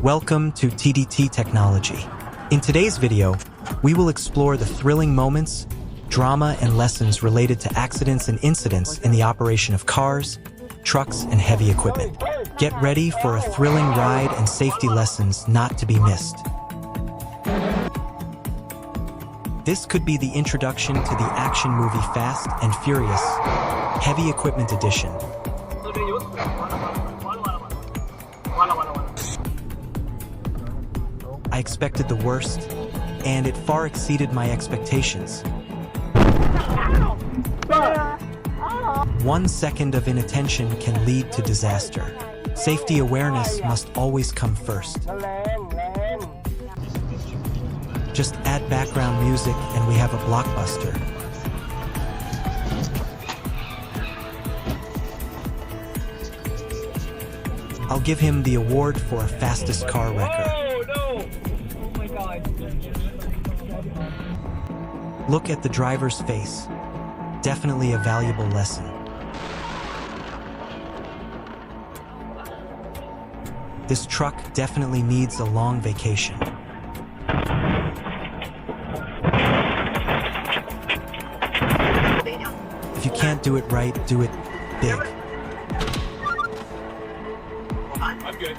Welcome to TDT Technology. In today's video, we will explore the thrilling moments, drama, and lessons related to accidents and incidents in the operation of cars, trucks, and heavy equipment. Get ready for a thrilling ride and safety lessons not to be missed. This could be the introduction to the action movie Fast and Furious, Heavy Equipment Edition. I expected the worst, and it far exceeded my expectations. 1 second of inattention can lead to disaster. Safety awareness must always come first. Just add background music and we have a blockbuster. I'll give him the award for fastest car wrecker. Look at the driver's face. Definitely a valuable lesson. This truck definitely needs a long vacation. If you can't do it right, do it big. I'm good.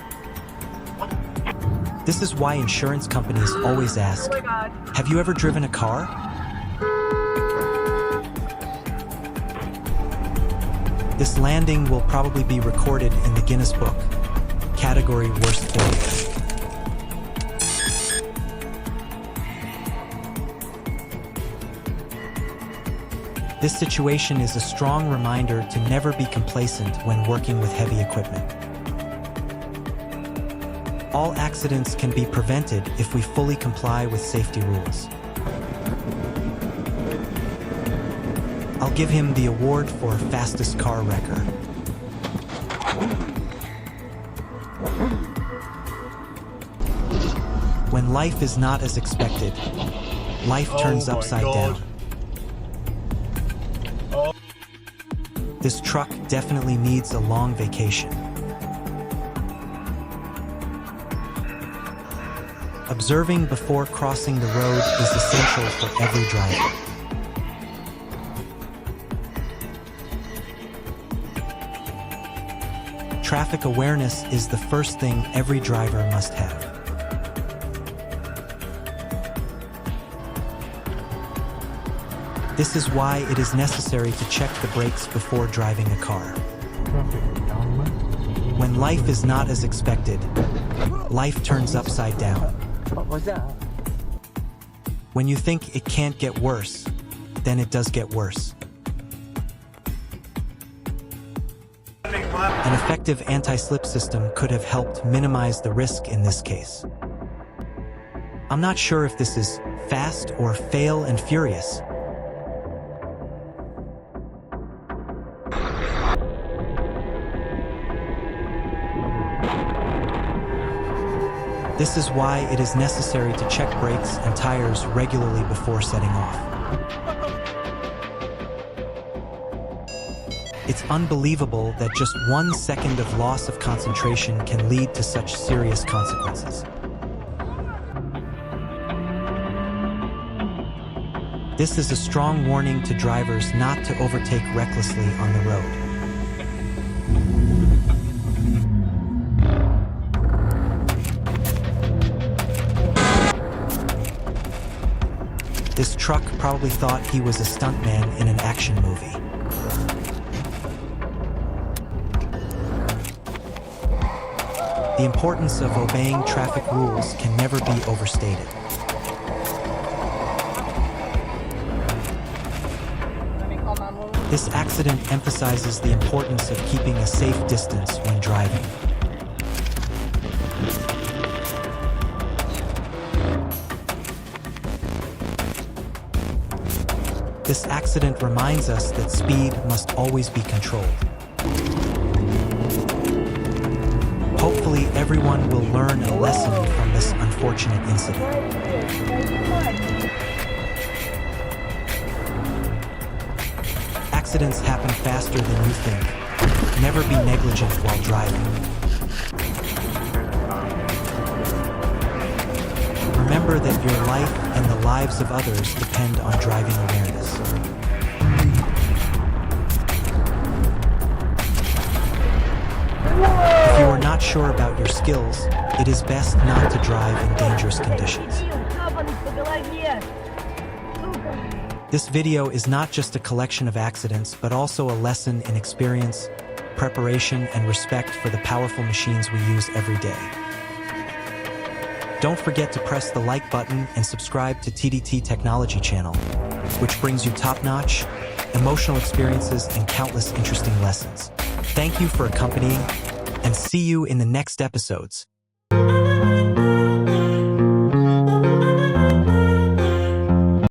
This is why insurance companies always ask, have you ever driven a car? This landing will probably be recorded in the Guinness Book. Category Worst Failure. This situation is a strong reminder to never be complacent when working with heavy equipment. All accidents can be prevented if we fully comply with safety rules. I'll give him the award for fastest car wrecker. When life is not as expected, life turns upside down. This truck definitely needs a long vacation. Observing before crossing the road is essential for every driver. Traffic awareness is the first thing every driver must have. This is why it is necessary to check the brakes before driving a car. When life is not as expected, life turns upside down. When you think it can't get worse, then it does get worse. An effective anti-slip system could have helped minimize the risk in this case. I'm not sure if this is Fast or Fail and Furious. This is why it is necessary to check brakes and tires regularly before setting off. It's unbelievable that just 1 second of loss of concentration can lead to such serious consequences. This is a strong warning to drivers not to overtake recklessly on the road. This truck probably thought he was a stuntman in an action movie. The importance of obeying traffic rules can never be overstated. This accident emphasizes the importance of keeping a safe distance when driving. This accident reminds us that speed must always be controlled. Hopefully, everyone will learn a lesson from this unfortunate incident. Accidents happen faster than you think. Never be negligent while driving. remember that your life and the lives of others depend on driving awareness. If you are not sure about your skills, it is best not to drive in dangerous conditions. This video is not just a collection of accidents, but also a lesson in experience, preparation, and respect for the powerful machines we use every day. Don't forget to press the like button and subscribe to TDT Technology channel, which brings you top-notch, emotional experiences and countless interesting lessons. Thank you for accompanying, and see you in the next episodes.